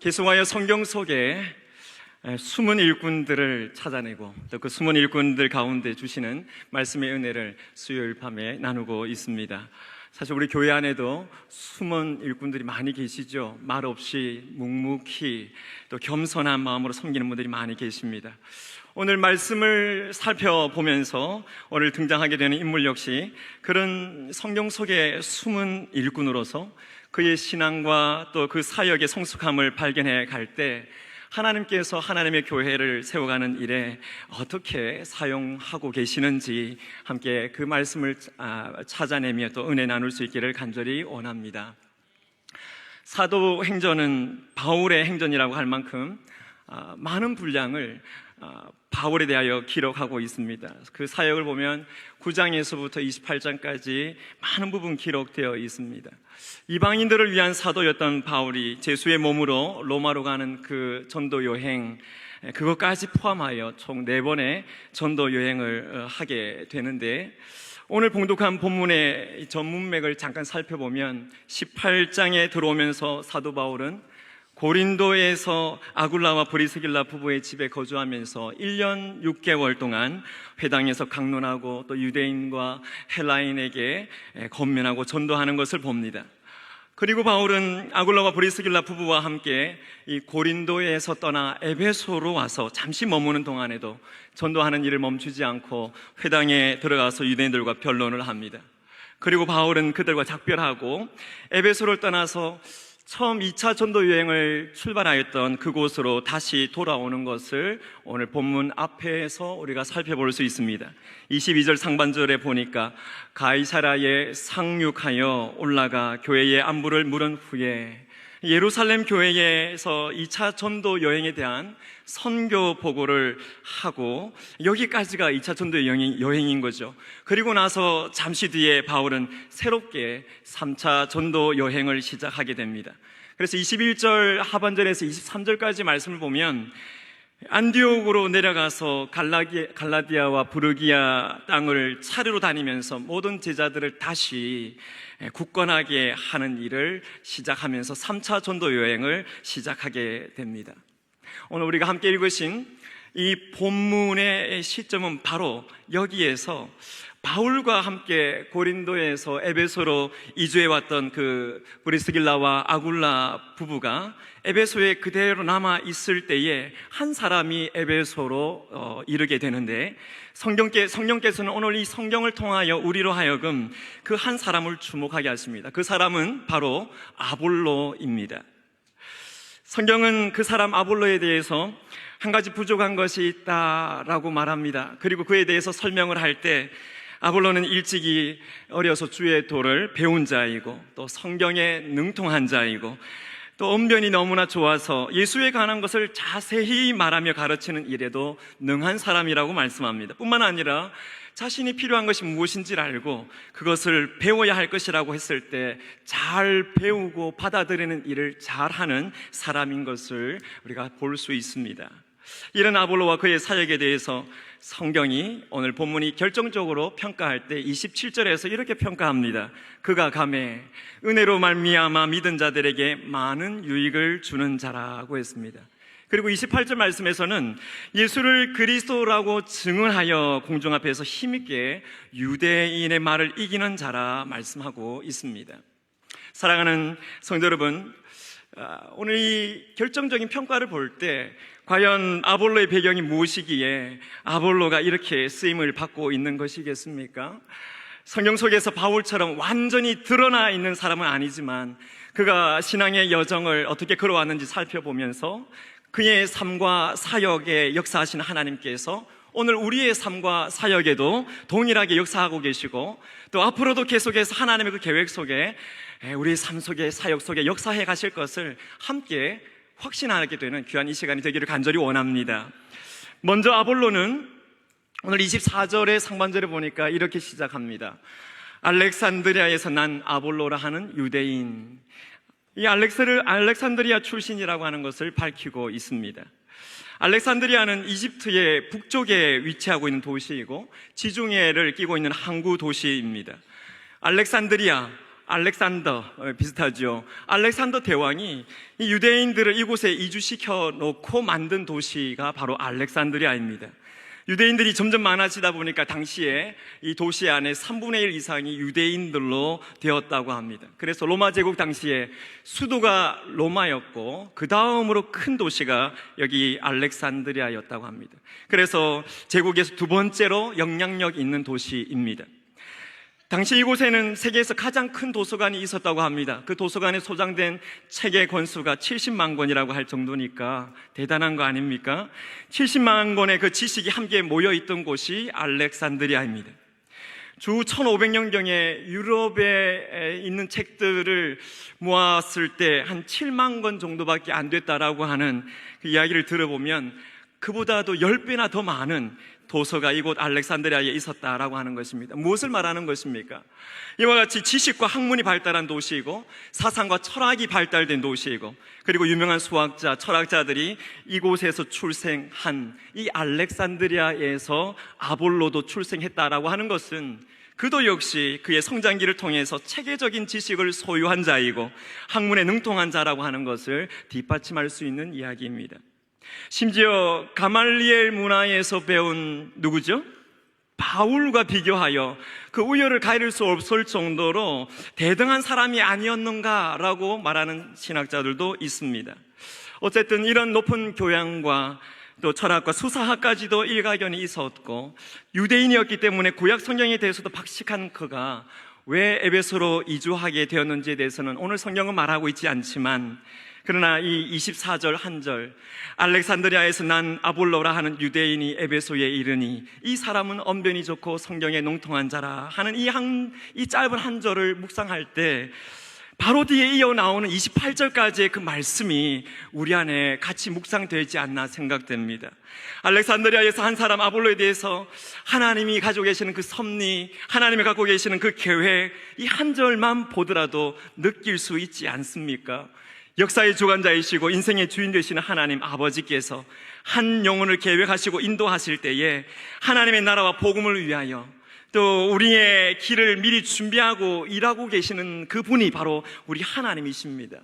계속하여 성경 속에 숨은 일꾼들을 찾아내고 또 그 숨은 일꾼들 가운데 주시는 말씀의 은혜를 수요일 밤에 나누고 있습니다. 사실 우리 교회 안에도 숨은 일꾼들이 많이 계시죠. 말 없이 묵묵히 또 겸손한 마음으로 섬기는 분들이 많이 계십니다. 오늘 말씀을 살펴보면서 오늘 등장하게 되는 인물 역시 그런 성경 속의 숨은 일꾼으로서 그의 신앙과 또 그 사역의 성숙함을 발견해 갈 때 하나님께서 하나님의 교회를 세워가는 일에 어떻게 사용하고 계시는지 함께 그 말씀을 찾아내며 또 은혜 나눌 수 있기를 간절히 원합니다. 사도행전은 바울의 행전이라고 할 만큼 많은 분량을 바울에 대하여 기록하고 있습니다. 그 사역을 보면 9장에서부터 28장까지 많은 부분 기록되어 있습니다. 이방인들을 위한 사도였던 바울이 제수의 몸으로 로마로 가는 그 전도 여행, 그것까지 포함하여 총 4번의 전도 여행을 하게 되는데, 오늘 봉독한 본문의 전문맥을 잠깐 살펴보면 18장에 들어오면서 사도 바울은 고린도에서 아굴라와 브리스길라 부부의 집에 거주하면서 1년 6개월 동안 회당에서 강론하고 또 유대인과 헬라인에게 권면하고 전도하는 것을 봅니다. 그리고 바울은 아굴라와 브리스길라 부부와 함께 이 고린도에서 떠나 에베소로 와서 잠시 머무는 동안에도 전도하는 일을 멈추지 않고 회당에 들어가서 유대인들과 변론을 합니다. 그리고 바울은 그들과 작별하고 에베소를 떠나서 처음 2차 전도 여행을 출발하였던 그곳으로 다시 돌아오는 것을 오늘 본문 앞에서 우리가 살펴볼 수 있습니다. 22절 상반절에 보니까 가이사랴에 상륙하여 올라가 교회의 안부를 물은 후에 예루살렘 교회에서 2차 전도 여행에 대한 선교 보고를 하고, 여기까지가 2차 전도 여행인 거죠. 그리고 나서 잠시 뒤에 바울은 새롭게 3차 전도 여행을 시작하게 됩니다. 그래서 21절 하반절에서 23절까지 말씀을 보면 안디옥으로 내려가서 갈라디아와 부르기아 땅을 차례로 다니면서 모든 제자들을 다시 굳건하게 하는 일을 시작하면서 3차 전도 여행을 시작하게 됩니다. 오늘 우리가 함께 읽으신 이 본문의 시점은 바로 여기에서 바울과 함께 고린도에서 에베소로 이주해 왔던 그 브리스길라와 아굴라 부부가 에베소에 그대로 남아 있을 때에 한 사람이 에베소로 이르게 되는데, 성령께서는 오늘 이 성경을 통하여 우리로 하여금 그 한 사람을 주목하게 하십니다. 그 사람은 바로 아볼로입니다. 성경은 그 사람 아볼로에 대해서 한 가지 부족한 것이 있다라고 말합니다. 그리고 그에 대해서 설명을 할 때 아볼로는 일찍이 어려서 주의 도를 배운 자이고 또 성경에 능통한 자이고 또 언변이 너무나 좋아서 예수에 관한 것을 자세히 말하며 가르치는 일에도 능한 사람이라고 말씀합니다. 뿐만 아니라 자신이 필요한 것이 무엇인지를 알고 그것을 배워야 할 것이라고 했을 때 잘 배우고 받아들이는 일을 잘하는 사람인 것을 우리가 볼 수 있습니다. 이런 아볼로와 그의 사역에 대해서 성경이 오늘 본문이 결정적으로 평가할 때 27절에서 이렇게 평가합니다. 그가 가매 은혜로 말미암아 믿은 자들에게 많은 유익을 주는 자라고 했습니다. 그리고 28절 말씀에서는 예수를 그리스도라고 증언하여 공중 앞에서 힘있게 유대인의 말을 이기는 자라 말씀하고 있습니다. 사랑하는 성도 여러분, 오늘 이 결정적인 평가를 볼 때 과연 아볼로의 배경이 무엇이기에 아볼로가 이렇게 쓰임을 받고 있는 것이겠습니까? 성경 속에서 바울처럼 완전히 드러나 있는 사람은 아니지만 그가 신앙의 여정을 어떻게 걸어왔는지 살펴보면서 그의 삶과 사역에 역사하시는 하나님께서 오늘 우리의 삶과 사역에도 동일하게 역사하고 계시고 또 앞으로도 계속해서 하나님의 그 계획 속에 우리의 삶 속에 사역 속에 역사해 가실 것을 함께 확신하게 되는 귀한 이 시간이 되기를 간절히 원합니다. 먼저 아볼로는 오늘 24절의 상반절에 보니까 이렇게 시작합니다. 알렉산드리아에서 난 아볼로라 하는 유대인. 이 알렉산드리아 출신이라고 하는 것을 밝히고 있습니다. 알렉산드리아는 이집트의 북쪽에 위치하고 있는 도시이고 지중해를 끼고 있는 항구 도시입니다. 알렉산드리아, 알렉산더 비슷하죠. 알렉산더 대왕이 이 유대인들을 이곳에 이주시켜 놓고 만든 도시가 바로 알렉산드리아입니다. 유대인들이 점점 많아지다 보니까 당시에 이 도시 안에 3분의 1 이상이 유대인들로 되었다고 합니다. 그래서 로마 제국 당시에 수도가 로마였고 그 다음으로 큰 도시가 여기 알렉산드리아였다고 합니다. 그래서 제국에서 두 번째로 영향력 있는 도시입니다. 당시 이곳에는 세계에서 가장 큰 도서관이 있었다고 합니다. 그 도서관에 소장된 책의 권수가 70만 권이라고 할 정도니까 대단한 거 아닙니까? 70만 권의 그 지식이 함께 모여있던 곳이 알렉산드리아입니다. 주 1500년경에 유럽에 있는 책들을 모았을 때 한 7만 권 정도밖에 안 됐다라고 하는 그 이야기를 들어보면 그보다도 10배나 더 많은 도서가 이곳 알렉산드리아에 있었다라고 하는 것입니다. 무엇을 말하는 것입니까? 이와 같이 지식과 학문이 발달한 도시이고 사상과 철학이 발달된 도시이고 그리고 유명한 수학자, 철학자들이 이곳에서 출생한 이 알렉산드리아에서 아볼로도 출생했다라고 하는 것은 그도 역시 그의 성장기를 통해서 체계적인 지식을 소유한 자이고 학문에 능통한 자라고 하는 것을 뒷받침할 수 있는 이야기입니다. 심지어 가말리엘 문화에서 배운 누구죠? 바울과 비교하여 그 우열을 가릴 수 없을 정도로 대등한 사람이 아니었는가라고 말하는 신학자들도 있습니다. 어쨌든 이런 높은 교양과 또 철학과 수사학까지도 일가견이 있었고 유대인이었기 때문에 구약 성경에 대해서도 박식한 그가 왜 에베소로 이주하게 되었는지에 대해서는 오늘 성경은 말하고 있지 않지만 그러나 이 24절 한 절 알렉산드리아에서 난 아볼로라 하는 유대인이 에베소에 이르니 이 사람은 언변이 좋고 성경에 농통한 자라 하는 이 짧은 한 절을 묵상할 때 바로 뒤에 이어 나오는 28절까지의 그 말씀이 우리 안에 같이 묵상되지 않나 생각됩니다. 알렉산드리아에서 한 사람 아볼로에 대해서 하나님이 가지고 계시는 그 섭리, 하나님이 갖고 계시는 그 계획, 이 한 절만 보더라도 느낄 수 있지 않습니까? 역사의 주관자이시고 인생의 주인 되시는 하나님 아버지께서 한 영혼을 계획하시고 인도하실 때에 하나님의 나라와 복음을 위하여 또 우리의 길을 미리 준비하고 일하고 계시는 그분이 바로 우리 하나님이십니다.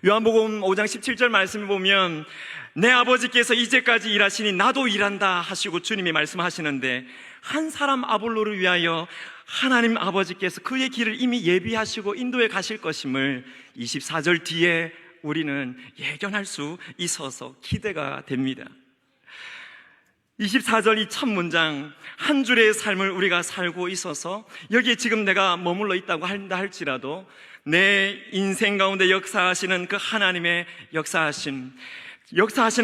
요한복음 5장 17절 말씀을 보면 내 아버지께서 이제까지 일하시니 나도 일한다 하시고 주님이 말씀하시는데 한 사람 아볼로를 위하여 하나님 아버지께서 그의 길을 이미 예비하시고 인도해 가실 것임을 24절 뒤에 우리는 예견할 수 있어서 기대가 됩니다. 24절 이 첫 문장 한 줄의 삶을 우리가 살고 있어서 여기에 지금 내가 머물러 있다고 한다 할지라도 내 인생 가운데 역사하시는 그 하나님의 역사하시는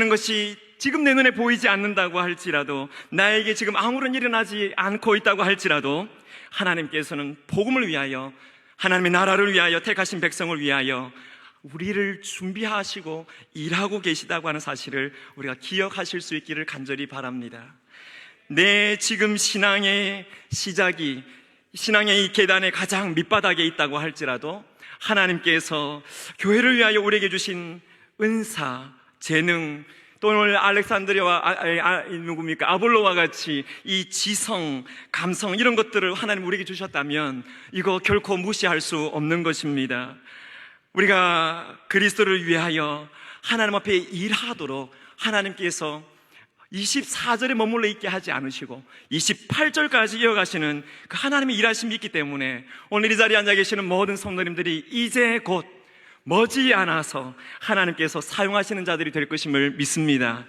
것이 지금 내 눈에 보이지 않는다고 할지라도 나에게 지금 아무런 일이 일어나지 않고 있다고 할지라도 하나님께서는 복음을 위하여 하나님의 나라를 위하여 택하신 백성을 위하여 우리를 준비하시고 일하고 계시다고 하는 사실을 우리가 기억하실 수 있기를 간절히 바랍니다. 내 지금 신앙의 시작이 신앙의 이 계단의 가장 밑바닥에 있다고 할지라도 하나님께서 교회를 위하여 우리에게 주신 은사, 재능 또 오늘 알렉산드리아와 아볼로와 같이 이 지성, 감성 이런 것들을 하나님 우리에게 주셨다면 이거 결코 무시할 수 없는 것입니다. 우리가 그리스도를 위하여 하나님 앞에 일하도록 하나님께서 24절에 머물러 있게 하지 않으시고 28절까지 이어가시는 그 하나님의 일하심이 있기 때문에 오늘 이 자리에 앉아 계시는 모든 성도님들이 이제 곧 머지않아서 하나님께서 사용하시는 자들이 될 것임을 믿습니다.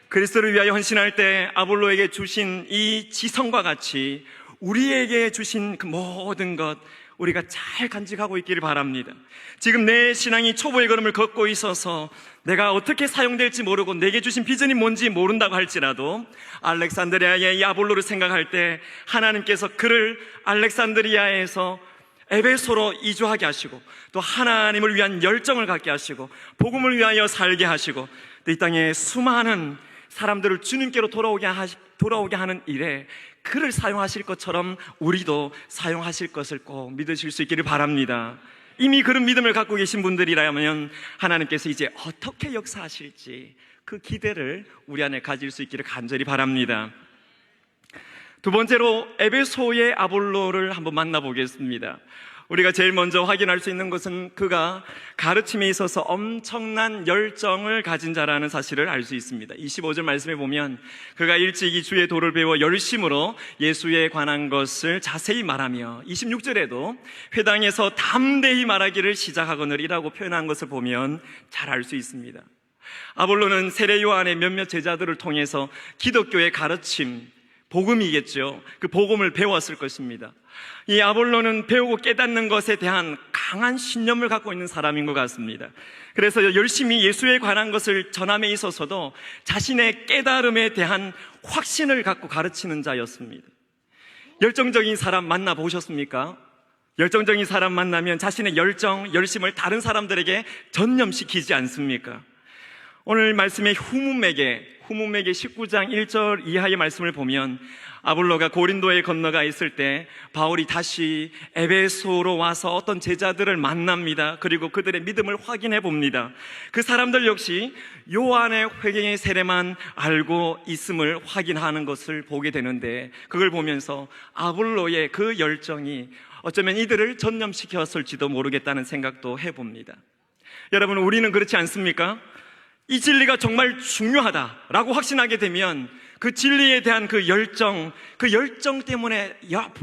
그리스도를 위하여 헌신할 때 아볼로에게 주신 이 지성과 같이 우리에게 주신 그 모든 것 우리가 잘 간직하고 있기를 바랍니다. 지금 내 신앙이 초보의 걸음을 걷고 있어서 내가 어떻게 사용될지 모르고 내게 주신 비전이 뭔지 모른다고 할지라도 알렉산드리아의 이 아볼로를 생각할 때 하나님께서 그를 알렉산드리아에서 에베소로 이주하게 하시고 또 하나님을 위한 열정을 갖게 하시고 복음을 위하여 살게 하시고 또 이 땅에 수많은 사람들을 주님께로 돌아오게 하는 일에 그를 사용하실 것처럼 우리도 사용하실 것을 꼭 믿으실 수 있기를 바랍니다. 이미 그런 믿음을 갖고 계신 분들이라면 하나님께서 이제 어떻게 역사하실지 그 기대를 우리 안에 가질 수 있기를 간절히 바랍니다. 두 번째로 에베소의 아볼로를 한번 만나보겠습니다. 우리가 제일 먼저 확인할 수 있는 것은 그가 가르침에 있어서 엄청난 열정을 가진 자라는 사실을 알 수 있습니다. 25절 말씀에 보면 그가 일찍이 주의 도를 배워 열심으로 예수에 관한 것을 자세히 말하며, 26절에도 회당에서 담대히 말하기를 시작하거늘이라고 표현한 것을 보면 잘 알 수 있습니다. 아볼로는 세례 요한의 몇몇 제자들을 통해서 기독교의 가르침, 복음이겠죠. 그 복음을 배웠을 것입니다. 이 아볼로는 배우고 깨닫는 것에 대한 강한 신념을 갖고 있는 사람인 것 같습니다. 그래서 열심히 예수에 관한 것을 전함에 있어서도 자신의 깨달음에 대한 확신을 갖고 가르치는 자였습니다. 열정적인 사람 만나보셨습니까? 열정적인 사람 만나면 자신의 열심을 다른 사람들에게 전념시키지 않습니까? 오늘 말씀의 후문맥에 19장 1절 이하의 말씀을 보면 아볼로가 고린도에 건너가 있을 때 바울이 다시 에베소로 와서 어떤 제자들을 만납니다. 그리고 그들의 믿음을 확인해 봅니다. 그 사람들 역시 요한의 회개의 세례만 알고 있음을 확인하는 것을 보게 되는데, 그걸 보면서 아볼로의 그 열정이 어쩌면 이들을 전념시켰을지도 모르겠다는 생각도 해봅니다. 여러분, 우리는 그렇지 않습니까? 이 진리가 정말 중요하다라고 확신하게 되면 그 진리에 대한 그 열정 때문에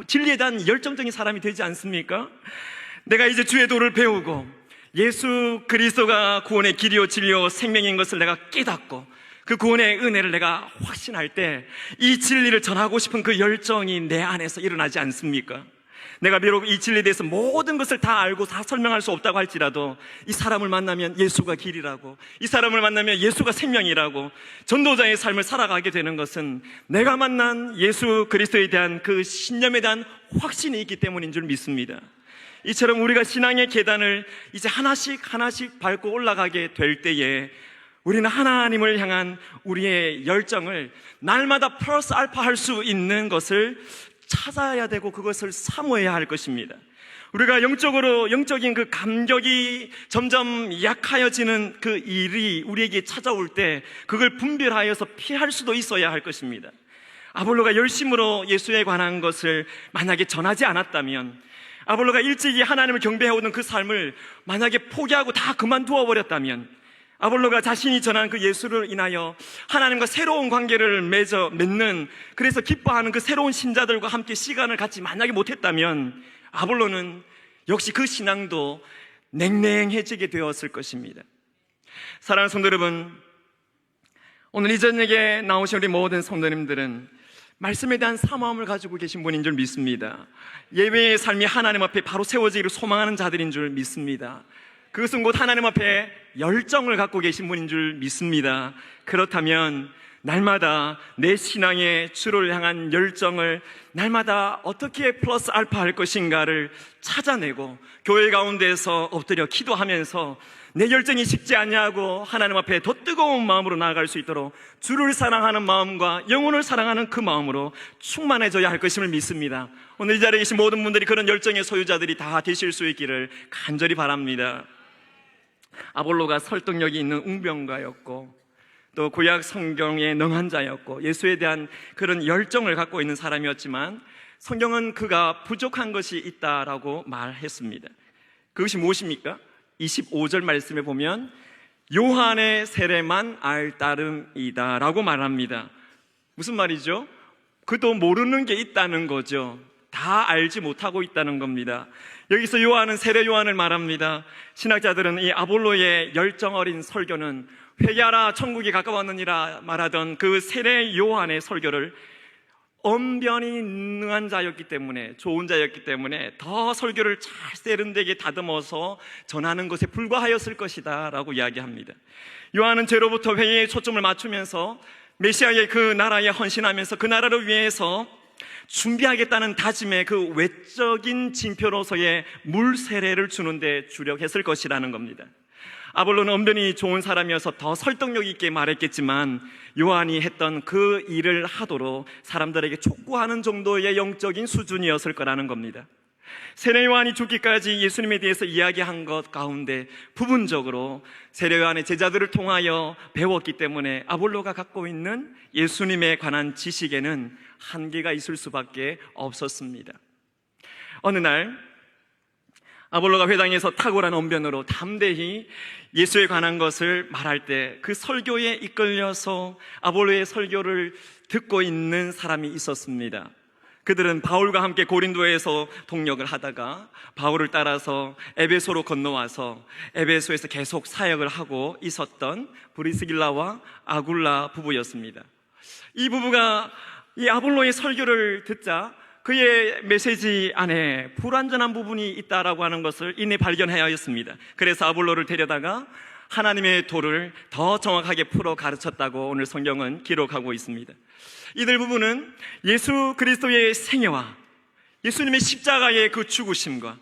진리에 대한 열정적인 사람이 되지 않습니까? 내가 이제 주의 도를 배우고 예수 그리스도가 구원의 길이요 진리요 생명인 것을 내가 깨닫고 그 구원의 은혜를 내가 확신할 때 이 진리를 전하고 싶은 그 열정이 내 안에서 일어나지 않습니까? 내가 비록 이 진리에 대해서 모든 것을 다 알고 다 설명할 수 없다고 할지라도 이 사람을 만나면 예수가 길이라고, 이 사람을 만나면 예수가 생명이라고 전도자의 삶을 살아가게 되는 것은 내가 만난 예수 그리스도에 대한 그 신념에 대한 확신이 있기 때문인 줄 믿습니다. 이처럼 우리가 신앙의 계단을 이제 하나씩 밟고 올라가게 될 때에 우리는 하나님을 향한 우리의 열정을 날마다 플러스 알파 할 수 있는 것을 찾아야 되고 그것을 사모해야 할 것입니다. 우리가 영적인 그 감격이 점점 약하여지는 그 일이 우리에게 찾아올 때 그걸 분별하여서 피할 수도 있어야 할 것입니다. 아볼로가 열심으로 예수에 관한 것을 만약에 전하지 않았다면, 아볼로가 일찍이 하나님을 경배해오던 그 삶을 만약에 포기하고 다 그만두어 버렸다면, 아볼로가 자신이 전한 그 예수를 인하여 하나님과 새로운 관계를 맺는, 그래서 기뻐하는 그 새로운 신자들과 함께 시간을 같이 만나게 못했다면 아볼로는 역시 그 신앙도 냉랭해지게 되었을 것입니다. 사랑하는 성도 여러분, 오늘 이 저녁에 나오신 우리 모든 성도님들은 말씀에 대한 사모함을 가지고 계신 분인 줄 믿습니다. 예배의 삶이 하나님 앞에 바로 세워지기를 소망하는 자들인 줄 믿습니다. 그것은 곧 하나님 앞에 열정을 갖고 계신 분인 줄 믿습니다. 그렇다면 날마다 내 신앙의 주를 향한 열정을 날마다 어떻게 플러스 알파 할 것인가를 찾아내고 교회 가운데에서 엎드려 기도하면서 내 열정이 식지 않냐고 하나님 앞에 더 뜨거운 마음으로 나아갈 수 있도록 주를 사랑하는 마음과 영혼을 사랑하는 그 마음으로 충만해져야 할 것임을 믿습니다. 오늘 이 자리에 계신 모든 분들이 그런 열정의 소유자들이 다 되실 수 있기를 간절히 바랍니다. 아볼로가 설득력이 있는 웅병가였고 또 구약 성경에 능한 자였고 예수에 대한 그런 열정을 갖고 있는 사람이었지만 성경은 그가 부족한 것이 있다라고 말했습니다. 그것이 무엇입니까? 25절 말씀에 보면 요한의 세례만 알 따름이다 라고 말합니다. 무슨 말이죠? 그도 모르는 게 있다는 거죠. 다 알지 못하고 있다는 겁니다. 여기서 요한은 세례 요한을 말합니다. 신학자들은 이 아볼로의 열정 어린 설교는 회개하라 천국이 가까웠느니라 말하던 그 세례 요한의 설교를 언변이 능한 자였기 때문에, 좋은 자였기 때문에 더 설교를 잘 세련되게 다듬어서 전하는 것에 불과하였을 것이다 라고 이야기합니다. 요한은 죄로부터 회개에 초점을 맞추면서 메시아의 그 나라에 헌신하면서 그 나라를 위해서 준비하겠다는 다짐의 그 외적인 징표로서의 물 세례를 주는데 주력했을 것이라는 겁니다. 아볼로는 언변이 좋은 사람이어서 더 설득력 있게 말했겠지만 요한이 했던 그 일을 하도록 사람들에게 촉구하는 정도의 영적인 수준이었을 거라는 겁니다. 세례 요한이 죽기까지 예수님에 대해서 이야기한 것 가운데 부분적으로 세례 요한의 제자들을 통하여 배웠기 때문에 아볼로가 갖고 있는 예수님에 관한 지식에는 한계가 있을 수밖에 없었습니다. 어느 날 아볼로가 회당에서 탁월한 언변으로 담대히 예수에 관한 것을 말할 때 그 설교에 이끌려서 아볼로의 설교를 듣고 있는 사람이 있었습니다. 그들은 바울과 함께 고린도에서 동역을 하다가 바울을 따라서 에베소로 건너와서 에베소에서 계속 사역을 하고 있었던 브리스길라와 아굴라 부부였습니다. 이 부부가 이 아볼로의 설교를 듣자 그의 메시지 안에 불완전한 부분이 있다라고 하는 것을 이내 발견하였습니다. 그래서 아볼로를 데려다가 하나님의 도를 더 정확하게 풀어 가르쳤다고 오늘 성경은 기록하고 있습니다. 이들 부부는 예수 그리스도의 생애와 예수님의 십자가의 그 죽으심과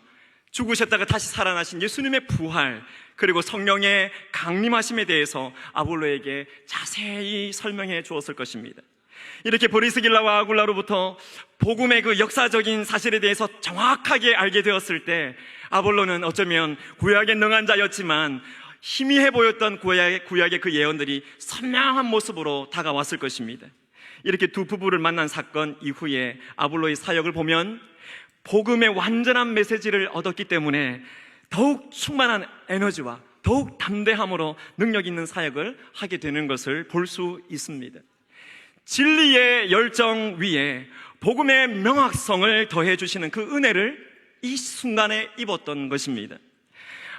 죽으셨다가 다시 살아나신 예수님의 부활, 그리고 성령의 강림하심에 대해서 아볼로에게 자세히 설명해 주었을 것입니다. 이렇게 브리스길라와 아굴라로부터 복음의 그 역사적인 사실에 대해서 정확하게 알게 되었을 때 아볼로는 어쩌면 구약에 능한 자였지만 희미해 보였던 구약의 그 예언들이 선명한 모습으로 다가왔을 것입니다. 이렇게 두 부부를 만난 사건 이후에 아볼로의 사역을 보면 복음의 완전한 메시지를 얻었기 때문에 더욱 충만한 에너지와 더욱 담대함으로 능력 있는 사역을 하게 되는 것을 볼 수 있습니다. 진리의 열정 위에 복음의 명확성을 더해 주시는 그 은혜를 이 순간에 입었던 것입니다.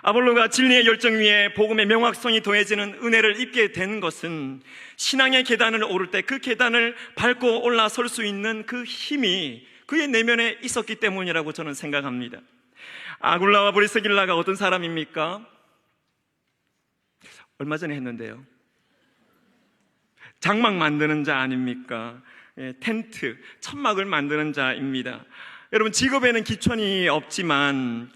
아볼로가 진리의 열정 위에 복음의 명확성이 더해지는 은혜를 입게 된 것은 신앙의 계단을 오를 때 그 계단을 밟고 올라설 수 있는 그 힘이 그의 내면에 있었기 때문이라고 저는 생각합니다. 아굴라와 브리스길라가 어떤 사람입니까? 얼마 전에 했는데요. 장막 만드는 자 아닙니까? 텐트, 천막을 만드는 자입니다. 여러분, 직업에는 기촌이 없지만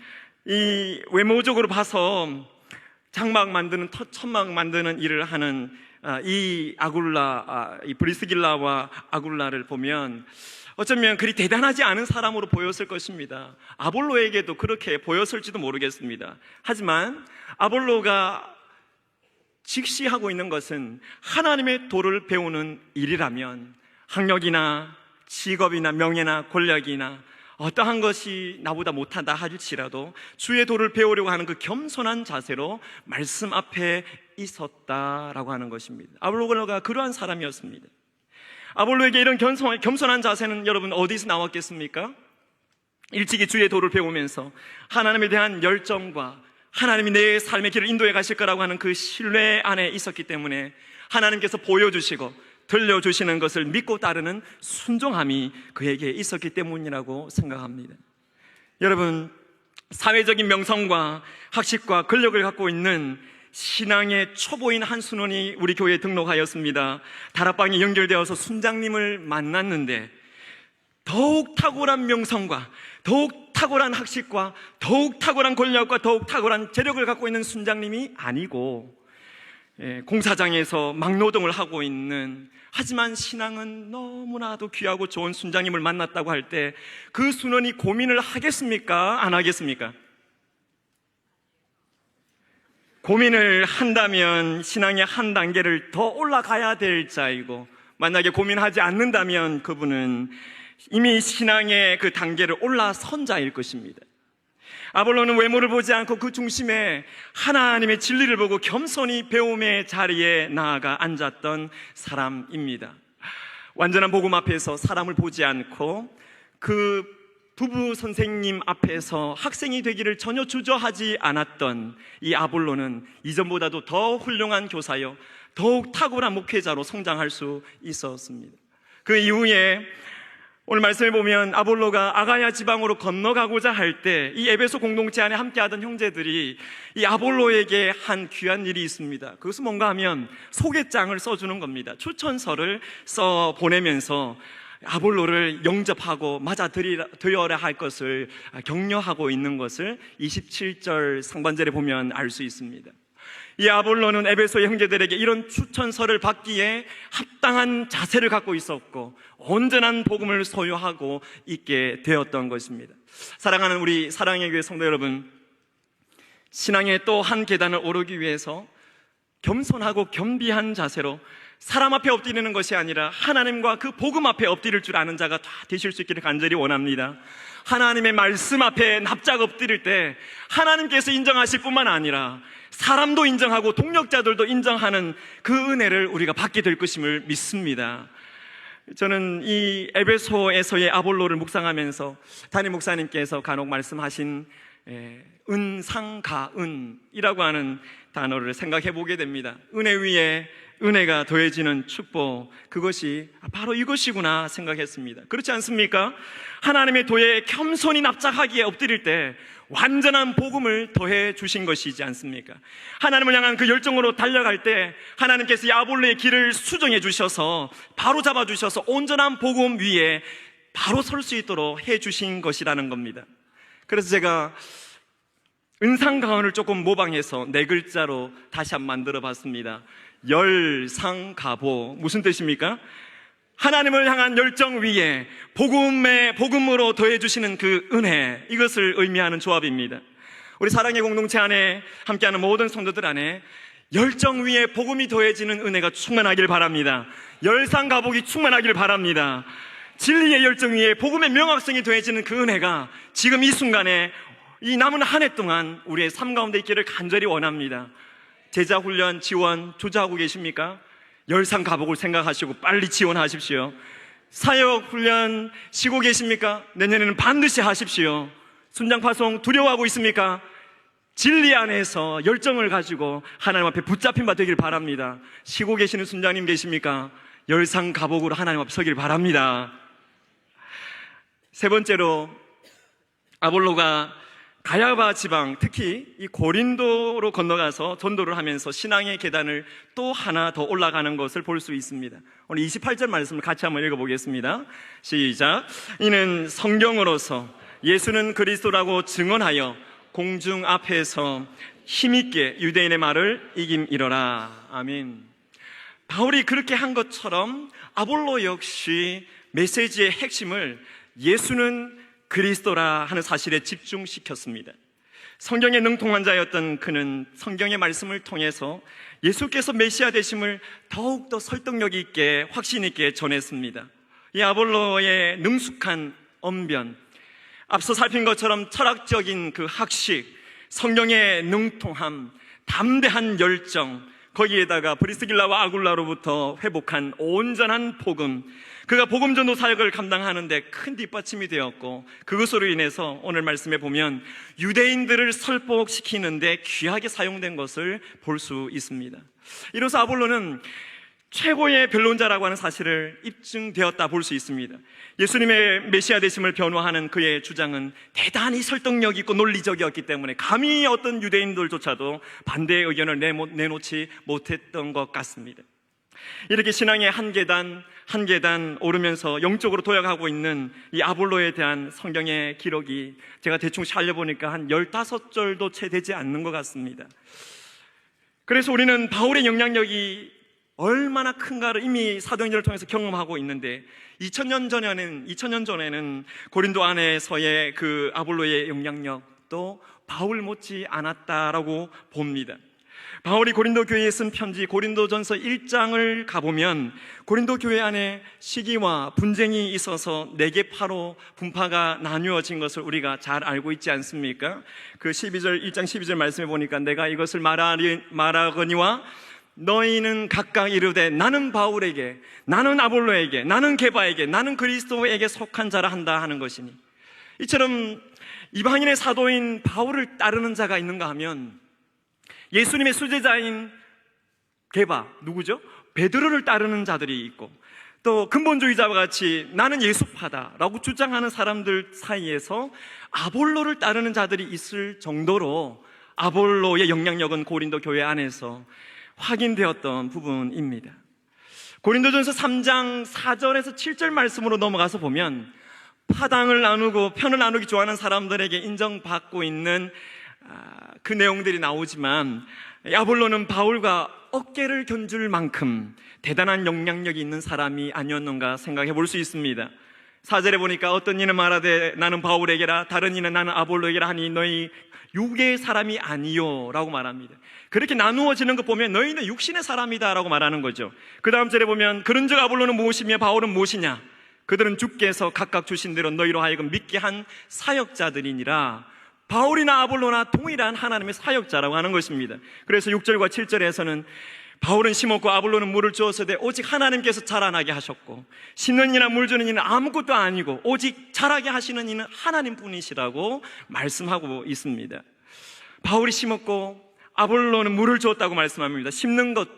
이 외모적으로 봐서 장막 만드는, 천막 만드는 일을 하는 이 브리스길라와 아굴라를 보면 어쩌면 그리 대단하지 않은 사람으로 보였을 것입니다. 아볼로에게도 그렇게 보였을지도 모르겠습니다. 하지만 아볼로가 직시하고 있는 것은 하나님의 도를 배우는 일이라면 학력이나 직업이나 명예나 권력이나 어떠한 것이 나보다 못하다 할지라도 주의 도를 배우려고 하는 그 겸손한 자세로 말씀 앞에 있었다라고 하는 것입니다. 아볼로가 그러한 사람이었습니다. 아볼로에게 이런 겸손한 자세는 여러분 어디서 나왔겠습니까? 일찍이 주의 도를 배우면서 하나님에 대한 열정과 하나님이 내 삶의 길을 인도해 가실 거라고 하는 그 신뢰 안에 있었기 때문에 하나님께서 보여주시고 들려주시는 것을 믿고 따르는 순종함이 그에게 있었기 때문이라고 생각합니다. 여러분, 사회적인 명성과 학식과 권력을 갖고 있는 신앙의 초보인 한 순원이 우리 교회에 등록하였습니다. 다락방에 연결되어서 순장님을 만났는데 더욱 탁월한 명성과 더욱 탁월한 학식과 더욱 탁월한 권력과 더욱 탁월한 재력을 갖고 있는 순장님이 아니고 공사장에서 막노동을 하고 있는, 하지만 신앙은 너무나도 귀하고 좋은 순장님을 만났다고 할 때 그 순원이 고민을 하겠습니까? 안 하겠습니까? 고민을 한다면 신앙의 한 단계를 더 올라가야 될 자이고, 만약에 고민하지 않는다면 그분은 이미 신앙의 그 단계를 올라선 자일 것입니다. 아볼로는 외모를 보지 않고 그 중심에 하나님의 진리를 보고 겸손히 배움의 자리에 나아가 앉았던 사람입니다. 완전한 복음 앞에서 사람을 보지 않고 그 부부 선생님 앞에서 학생이 되기를 전혀 주저하지 않았던 이 아볼로는 이전보다도 더 훌륭한 교사요, 더욱 탁월한 목회자로 성장할 수 있었습니다. 그 이후에 오늘 말씀에 보면 아볼로가 아가야 지방으로 건너가고자 할 때 이 에베소 공동체 안에 함께하던 형제들이 이 아볼로에게 한 귀한 일이 있습니다. 그것은 뭔가 하면 소개장을 써주는 겁니다. 추천서를 써 보내면서 아볼로를 영접하고 맞아들여야 할 것을 격려하고 있는 것을 27절 상반절에 보면 알 수 있습니다. 이 아볼로는 에베소의 형제들에게 이런 추천서를 받기에 합당한 자세를 갖고 있었고 온전한 복음을 소유하고 있게 되었던 것입니다. 사랑하는 우리 사랑의 교회 성도 여러분, 신앙의 또 한 계단을 오르기 위해서 겸손하고 겸비한 자세로 사람 앞에 엎드리는 것이 아니라 하나님과 그 복음 앞에 엎드릴 줄 아는 자가 다 되실 수 있기를 간절히 원합니다. 하나님의 말씀 앞에 납작 엎드릴 때 하나님께서 인정하실 뿐만 아니라 사람도 인정하고 동력자들도 인정하는 그 은혜를 우리가 받게 될 것임을 믿습니다. 저는 이 에베소에서의 아볼로를 묵상하면서 담임 목사님께서 간혹 말씀하신 은상가은이라고 하는 단어를 생각해 보게 됩니다. 은혜 위에 은혜가 더해지는 축복, 그것이 바로 이것이구나 생각했습니다. 그렇지 않습니까? 하나님의 도에 겸손히 납작하기에 엎드릴 때 완전한 복음을 더해 주신 것이지 않습니까? 하나님을 향한 그 열정으로 달려갈 때 하나님께서 이 아볼로의 길을 수정해 주셔서 바로 잡아 주셔서 온전한 복음 위에 바로 설 수 있도록 해 주신 것이라는 겁니다. 그래서 제가 은상가언을 조금 모방해서 4글자로 다시 한번 만들어 봤습니다. 열상가보. 무슨 뜻입니까? 하나님을 향한 열정 위에 복음으로 더해주시는 그 은혜, 이것을 의미하는 조합입니다. 우리 사랑의 공동체 안에 함께하는 모든 성도들 안에 열정 위에 복음이 더해지는 은혜가 충만하길 바랍니다. 열상가복이 충만하길 바랍니다. 진리의 열정 위에 복음의 명확성이 더해지는 그 은혜가 지금 이 순간에 이 남은 한 해 동안 우리의 삶 가운데 있기를 간절히 원합니다. 제자훈련 지원 조사하고 계십니까? 열상가복을 생각하시고 빨리 지원하십시오. 사역훈련 쉬고 계십니까? 내년에는 반드시 하십시오. 순장파송 두려워하고 있습니까? 진리 안에서 열정을 가지고 하나님 앞에 붙잡힌 바 되길 바랍니다. 쉬고 계시는 순장님 계십니까? 열상가복으로 하나님 앞에 서길 바랍니다. 세 번째로, 아볼로가 가야바 지방, 특히 이 고린도로 건너가서 전도를 하면서 신앙의 계단을 또 하나 더 올라가는 것을 볼 수 있습니다. 오늘 28절 말씀을 같이 한번 읽어보겠습니다. 시작. 이는 성경으로서 예수는 그리스도라고 증언하여 공중 앞에서 힘있게 유대인의 말을 이김이러라. 아멘. 바울이 그렇게 한 것처럼 아볼로 역시 메시지의 핵심을 예수는 그리스도라 하는 사실에 집중시켰습니다. 성경에 능통한 자였던 그는 성경의 말씀을 통해서 예수께서 메시아 되심을 더욱더 설득력 있게 확신 있게 전했습니다. 이 아볼로의 능숙한 언변, 앞서 살핀 것처럼 철학적인 그 학식, 성경의 능통함, 담대한 열정, 거기에다가 브리스길라와 아굴라로부터 회복한 온전한 복음, 그가 복음 전도 사역을 감당하는데 큰 뒷받침이 되었고, 그것으로 인해서 오늘 말씀에 보면 유대인들을 설득시키는데 귀하게 사용된 것을 볼 수 있습니다. 이로써 아볼로는 최고의 변론자라고 하는 사실을 입증되었다 볼 수 있습니다. 예수님의 메시아 되심을 변호하는 그의 주장은 대단히 설득력 있고 논리적이었기 때문에 감히 어떤 유대인들조차도 반대의 의견을 내놓지 못했던 것 같습니다. 이렇게 신앙의 한 계단 한 계단 오르면서 영적으로 도약하고 있는 이 아볼로에 대한 성경의 기록이 제가 대충 살려보니까 한 15절도 채 되지 않는 것 같습니다. 그래서 우리는 바울의 영향력이 얼마나 큰가를 이미 사도행전을 통해서 경험하고 있는데 2000년 전에는 고린도 안에서의 그 아볼로의 영향력도 바울 못지 않았다라고 봅니다. 바울이 고린도 교회에 쓴 편지 고린도전서 1장을 가보면 고린도 교회 안에 시기와 분쟁이 있어서 4개파로 분파가 나누어진 것을 우리가 잘 알고 있지 않습니까? 그 1장 12절 말씀해 보니까 내가 이것을 말하거니와 너희는 각각 이르되 나는 바울에게, 나는 아볼로에게, 나는 게바에게, 나는 그리스도에게 속한 자라 한다 하는 것이니, 이처럼 이방인의 사도인 바울을 따르는 자가 있는가 하면 예수님의 수제자인 게바, 누구죠? 베드로를 따르는 자들이 있고, 또 근본주의자와 같이 나는 예수파다라고 주장하는 사람들 사이에서 아볼로를 따르는 자들이 있을 정도로 아볼로의 영향력은 고린도 교회 안에서 확인되었던 부분입니다. 고린도전서 3장 4절에서 7절 말씀으로 넘어가서 보면 파당을 나누고 편을 나누기 좋아하는 사람들에게 인정받고 있는 그 내용들이 나오지만, 아볼로는 바울과 어깨를 견줄 만큼 대단한 영향력이 있는 사람이 아니었는가 생각해 볼 수 있습니다. 4절에 보니까 어떤 이는 말하되 나는 바울에게라, 다른 이는 나는 아볼로에게라 하니 너희 육의 사람이 아니요 라고 말합니다. 그렇게 나누어지는 것 보면 너희는 육신의 사람이다 라고 말하는 거죠. 그 다음 절에 보면 그런즉 아볼로는 무엇이며 바울은 무엇이냐? 그들은 주께서 각각 주신 대로 너희로 하여금 믿게 한 사역자들이니라. 바울이나 아볼로나 동일한 하나님의 사역자라고 하는 것입니다. 그래서 6절과 7절에서는 바울은 심었고 아볼로는 물을 주었으되 오직 하나님께서 자라나게 하셨고 심는 이나 물 주는 이는 아무것도 아니고 오직 자라게 하시는 이는 하나님뿐이시라고 말씀하고 있습니다. 바울이 심었고 아볼로는 물을 주었다고 말씀합니다. 심는 것,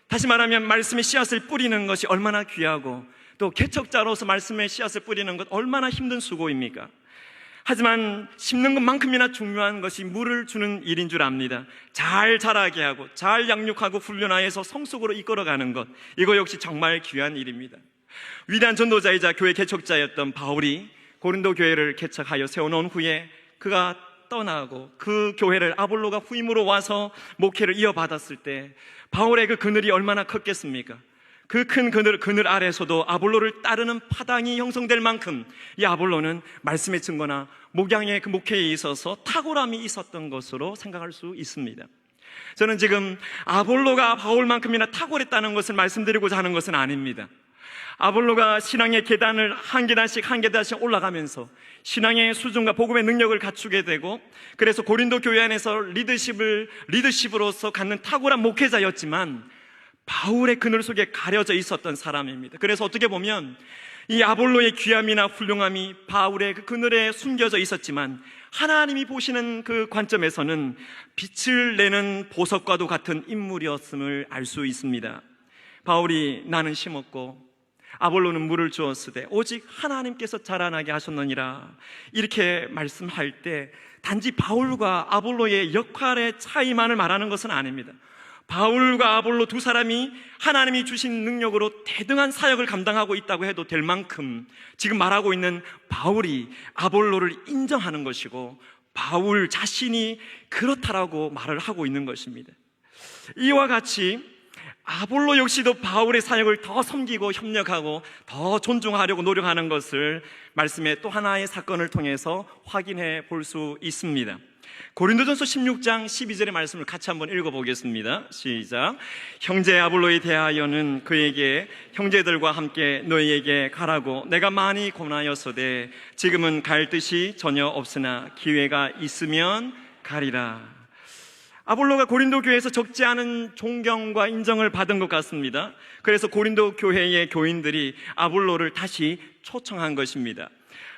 다시 말하면 말씀의 씨앗을 뿌리는 것이 얼마나 귀하고 또 개척자로서 말씀의 씨앗을 뿌리는 것 얼마나 힘든 수고입니까? 하지만 심는 것만큼이나 중요한 것이 물을 주는 일인 줄 압니다. 잘 자라게 하고 잘 양육하고 훈련하여서 성숙으로 이끌어가는 것, 이거 역시 정말 귀한 일입니다. 위대한 전도자이자 교회 개척자였던 바울이 고린도 교회를 개척하여 세워놓은 후에 그가 떠나고 그 교회를 아볼로가 후임으로 와서 목회를 이어받았을 때 바울의 그 그늘이 얼마나 컸겠습니까? 그 큰 그늘 아래에서도 아볼로를 따르는 파당이 형성될 만큼 이 아볼로는 말씀의 증거나 목양의 그 목회에 있어서 탁월함이 있었던 것으로 생각할 수 있습니다. 저는 지금 아볼로가 바울만큼이나 탁월했다는 것을 말씀드리고자 하는 것은 아닙니다. 아볼로가 신앙의 계단을 한 계단씩 올라가면서 신앙의 수준과 복음의 능력을 갖추게 되고 그래서 고린도 교회 안에서 리더십으로서 갖는 탁월한 목회자였지만 바울의 그늘 속에 가려져 있었던 사람입니다. 그래서 어떻게 보면 이 아볼로의 귀함이나 훌륭함이 바울의 그 그늘에 숨겨져 있었지만 하나님이 보시는 그 관점에서는 빛을 내는 보석과도 같은 인물이었음을 알 수 있습니다. 바울이 나는 심었고 아볼로는 물을 주었으되 오직 하나님께서 자라나게 하셨느니라 이렇게 말씀할 때 단지 바울과 아볼로의 역할의 차이만을 말하는 것은 아닙니다. 바울과 아볼로 두 사람이 하나님이 주신 능력으로 대등한 사역을 감당하고 있다고 해도 될 만큼 지금 말하고 있는 바울이 아볼로를 인정하는 것이고 바울 자신이 그렇다라고 말을 하고 있는 것입니다. 이와 같이 아볼로 역시도 바울의 사역을 더 섬기고 협력하고 더 존중하려고 노력하는 것을 말씀의 또 하나의 사건을 통해서 확인해 볼 수 있습니다. 고린도전서 16장 12절의 말씀을 같이 한번 읽어보겠습니다. 시작. 형제 아볼로에 대하여는 그에게 형제들과 함께 너희에게 가라고 내가 많이 권하였으되 지금은 갈 뜻이 전혀 없으나 기회가 있으면 가리라. 아볼로가 고린도 교회에서 적지 않은 존경과 인정을 받은 것 같습니다. 그래서 고린도 교회의 교인들이 아볼로를 다시 초청한 것입니다.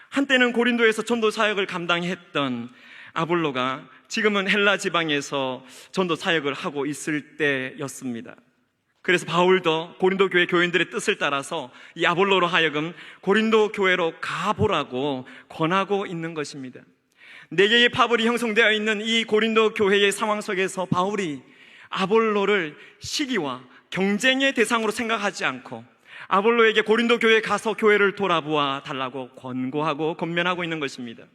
한때는 고린도에서 전도 사역을 감당했던 아볼로가 지금은 헬라 지방에서 전도 사역을 하고 있을 때였습니다. 그래서 바울도 고린도 교회 교인들의 뜻을 따라서 이 아볼로로 하여금 고린도 교회로 가보라고 권하고 있는 것입니다. 4개의 파벌이 형성되어 있는 이 고린도 교회의 상황 속에서 바울이 아볼로를 시기와 경쟁의 대상으로 생각하지 않고 아볼로에게 고린도 교회에 가서 교회를 돌아보아 달라고 권고하고 권면하고 있는 것입니다.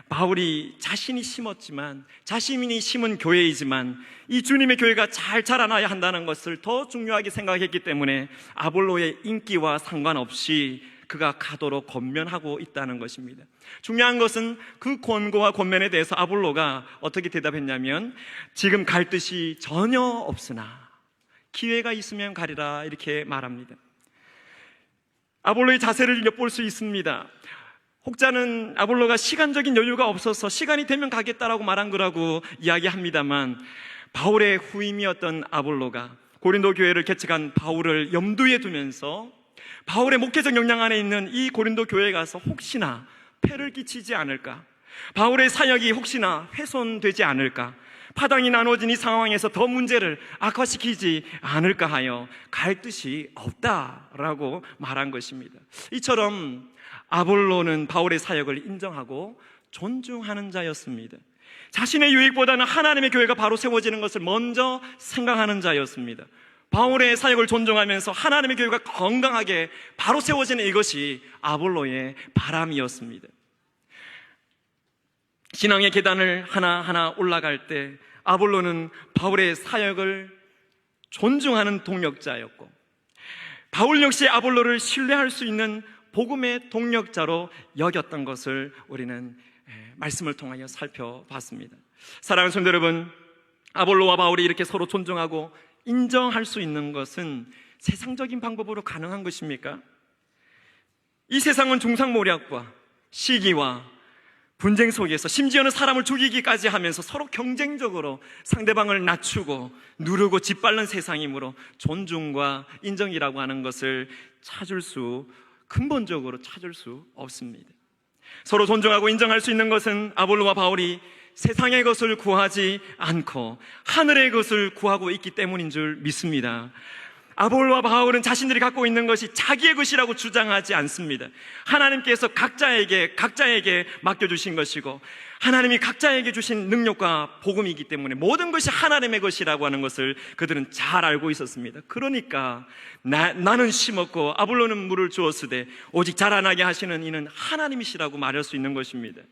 바울이 자신이 심었지만 자신이 심은 교회이지만 이 주님의 교회가 잘 자라나야 한다는 것을 더 중요하게 생각했기 때문에 아볼로의 인기와 상관없이 그가 가도록 권면하고 있다는 것입니다. 중요한 것은 그 권고와 권면에 대해서 아볼로가 어떻게 대답했냐면 지금 갈 뜻이 전혀 없으나 기회가 있으면 가리라 이렇게 말합니다. 아볼로의 자세를 엿볼 수 있습니다. 혹자는 아볼로가 시간적인 여유가 없어서 시간이 되면 가겠다라고 말한 거라고 이야기합니다만 바울의 후임이었던 아볼로가 고린도 교회를 개척한 바울을 염두에 두면서 바울의 목회적 역량 안에 있는 이 고린도 교회에 가서 혹시나 폐를 끼치지 않을까, 바울의 사역이 혹시나 훼손되지 않을까, 파당이 나눠진 이 상황에서 더 문제를 악화시키지 않을까 하여 갈 뜻이 없다라고 말한 것입니다. 이처럼 아볼로는 바울의 사역을 인정하고 존중하는 자였습니다. 자신의 유익보다는 하나님의 교회가 바로 세워지는 것을 먼저 생각하는 자였습니다. 바울의 사역을 존중하면서 하나님의 교회가 건강하게 바로 세워지는 이것이 아볼로의 바람이었습니다. 신앙의 계단을 하나하나 올라갈 때 아볼로는 바울의 사역을 존중하는 동력자였고 바울 역시 아볼로를 신뢰할 수 있는 복음의 동력자로 여겼던 것을 우리는 말씀을 통하여 살펴봤습니다. 사랑하는 성도 여러분, 아볼로와 바울이 이렇게 서로 존중하고 인정할 수 있는 것은 세상적인 방법으로 가능한 것입니까? 이 세상은 중상모략과 시기와 분쟁 속에서 심지어는 사람을 죽이기까지 하면서 서로 경쟁적으로 상대방을 낮추고 누르고 짓밟는 세상이므로 존중과 인정이라고 하는 것을 근본적으로 찾을 수 없습니다. 서로 존중하고 인정할 수 있는 것은 아볼로와 바울이 세상의 것을 구하지 않고 하늘의 것을 구하고 있기 때문인 줄 믿습니다. 아볼로와 바울은 자신들이 갖고 있는 것이 자기의 것이라고 주장하지 않습니다. 하나님께서 각자에게 맡겨주신 것이고 하나님이 각자에게 주신 능력과 복음이기 때문에 모든 것이 하나님의 것이라고 하는 것을 그들은 잘 알고 있었습니다. 그러니까 나는 심었고 아볼로는 물을 주었으되 오직 자라나게 하시는 이는 하나님이시라고 말할 수 있는 것입니다.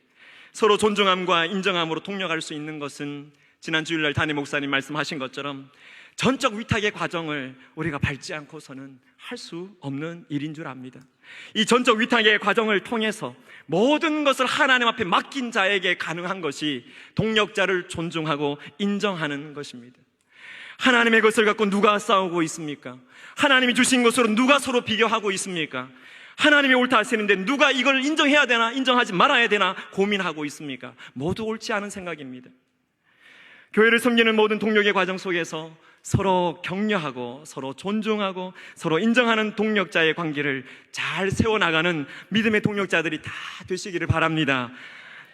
서로 존중함과 인정함으로 동력할 수 있는 것은 지난 주일날 담임 목사님 말씀하신 것처럼 전적 위탁의 과정을 우리가 밟지 않고서는 할 수 없는 일인 줄 압니다. 이 전적 위탁의 과정을 통해서 모든 것을 하나님 앞에 맡긴 자에게 가능한 것이 동력자를 존중하고 인정하는 것입니다. 하나님의 것을 갖고 누가 싸우고 있습니까? 하나님이 주신 것으로 누가 서로 비교하고 있습니까? 하나님이 옳다 하시는데 누가 이걸 인정해야 되나 인정하지 말아야 되나 고민하고 있습니까? 모두 옳지 않은 생각입니다. 교회를 섬기는 모든 동력의 과정 속에서 서로 격려하고 서로 존중하고 서로 인정하는 동력자의 관계를 잘 세워나가는 믿음의 동력자들이 다 되시기를 바랍니다.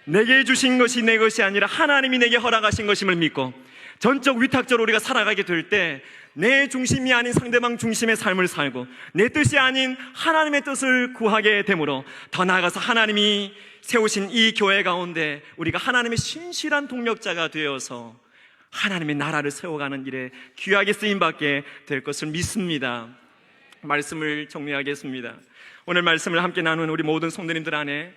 내게 주신 것이 내 것이 아니라 하나님이 내게 허락하신 것임을 믿고 전적 위탁자로 우리가 살아가게 될 때 내 중심이 아닌 상대방 중심의 삶을 살고 내 뜻이 아닌 하나님의 뜻을 구하게 되므로 더 나아가서 하나님이 세우신 이 교회 가운데 우리가 하나님의 신실한 동력자가 되어서 하나님의 나라를 세워가는 일에 귀하게 쓰임받게 될 것을 믿습니다. 말씀을 정리하겠습니다. 오늘 말씀을 함께 나눈 우리 모든 성도님들 안에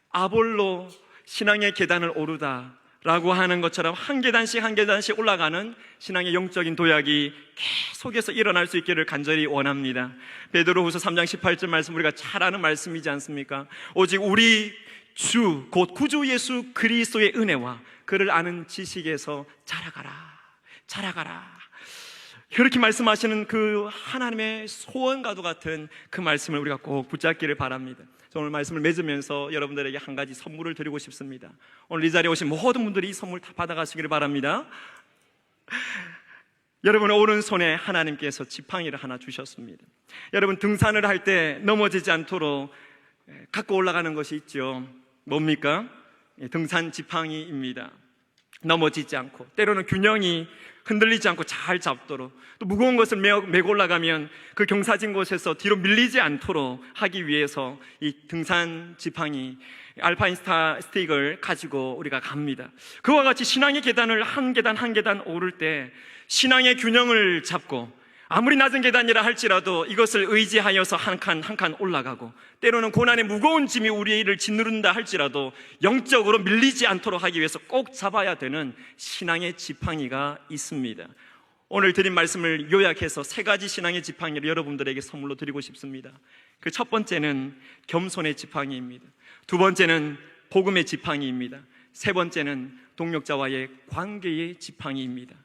아볼로 신앙의 계단을 오르다 라고 하는 것처럼 한 계단씩 올라가는 신앙의 영적인 도약이 계속해서 일어날 수 있기를 간절히 원합니다. 베드로후서 3장 18절 말씀 우리가 잘 아는 말씀이지 않습니까? 오직 우리 주 곧 구주 예수 그리스도의 은혜와 그를 아는 지식에서 자라가라 그렇게 말씀하시는 그 하나님의 소원과도 같은 그 말씀을 우리가 꼭 붙잡기를 바랍니다. 오늘 말씀을 맺으면서 여러분들에게 한 가지 선물을 드리고 싶습니다. 오늘 이 자리에 오신 모든 분들이 이 선물 다 받아가시기를 바랍니다. 여러분의 오른손에 하나님께서 지팡이를 하나 주셨습니다. 여러분 등산을 할 때 넘어지지 않도록 갖고 올라가는 것이 있죠. 뭡니까? 등산 지팡이입니다. 넘어지지 않고 때로는 균형이 흔들리지 않고 잘 잡도록 또 무거운 것을 메고 올라가면 그 경사진 곳에서 뒤로 밀리지 않도록 하기 위해서 이 등산 지팡이 알파인 스틱을 가지고 우리가 갑니다. 그와 같이 신앙의 계단을 한 계단 오를 때 신앙의 균형을 잡고 아무리 낮은 계단이라 할지라도 이것을 의지하여서 한 칸 올라가고 때로는 고난의 무거운 짐이 우리를 짓누른다 할지라도 영적으로 밀리지 않도록 하기 위해서 꼭 잡아야 되는 신앙의 지팡이가 있습니다. 오늘 드린 말씀을 요약해서 3가지 신앙의 지팡이를 여러분들에게 선물로 드리고 싶습니다. 그 첫 번째는 겸손의 지팡이입니다. 두 번째는 복음의 지팡이입니다. 세 번째는 동력자와의 관계의 지팡이입니다.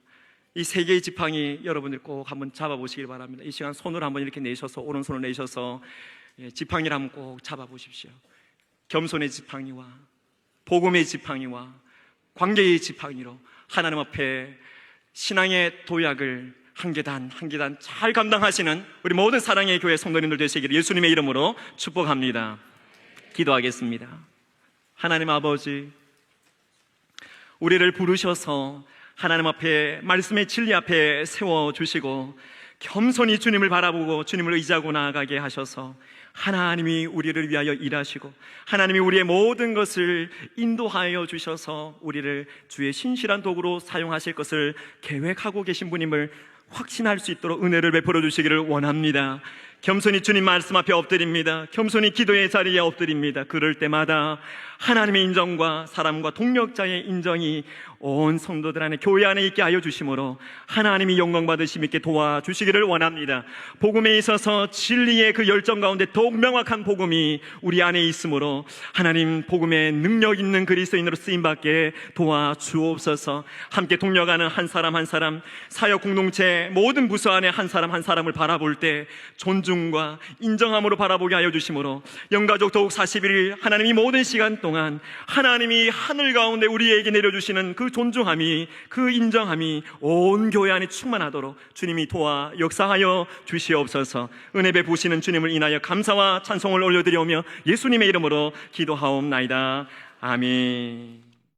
이 3개의 지팡이 여러분들 꼭 한번 잡아보시길 바랍니다. 이 시간 손을 한번 이렇게 내셔서 오른손을 내셔서 지팡이를 한번 꼭 잡아보십시오. 겸손의 지팡이와 복음의 지팡이와 관계의 지팡이로 하나님 앞에 신앙의 도약을 한 계단 잘 감당하시는 우리 모든 사랑의 교회 성도님들 되시기를 예수님의 이름으로 축복합니다. 기도하겠습니다. 하나님 아버지, 우리를 부르셔서 하나님 앞에 말씀의 진리 앞에 세워주시고 겸손히 주님을 바라보고 주님을 의지하고 나아가게 하셔서 하나님이 우리를 위하여 일하시고 하나님이 우리의 모든 것을 인도하여 주셔서 우리를 주의 신실한 도구로 사용하실 것을 계획하고 계신 분임을 확신할 수 있도록 은혜를 베풀어 주시기를 원합니다. 겸손히 주님 말씀 앞에 엎드립니다. 겸손히 기도의 자리에 엎드립니다. 그럴 때마다 하나님의 인정과 사람과 동력자의 인정이 온 성도들 안에, 교회 안에 있게 하여 주심으로 하나님이 영광 받으심 있게 도와주시기를 원합니다. 복음에 있어서 진리의 그 열정 가운데 더욱 명확한 복음이 우리 안에 있으므로 하나님 복음의 능력 있는 그리스도인으로 쓰임받게 도와주옵소서. 함께 동력하는 한 사람 한 사람, 사역 공동체 모든 부서 안에 한 사람 한 사람을 바라볼 때 존중과 인정함으로 바라보게 하여 주심으로 영가족 더욱 41일 하나님이 모든 시간 동안 하나님이 하늘 가운데 우리에게 내려주시는 그 존중함이, 그 인정함이 온 교회 안에 충만하도록 주님이 도와 역사하여 주시옵소서. 은혜 베푸시는 주님을 인하여 감사와 찬송을 올려드리오며 예수님의 이름으로 기도하옵나이다. 아멘.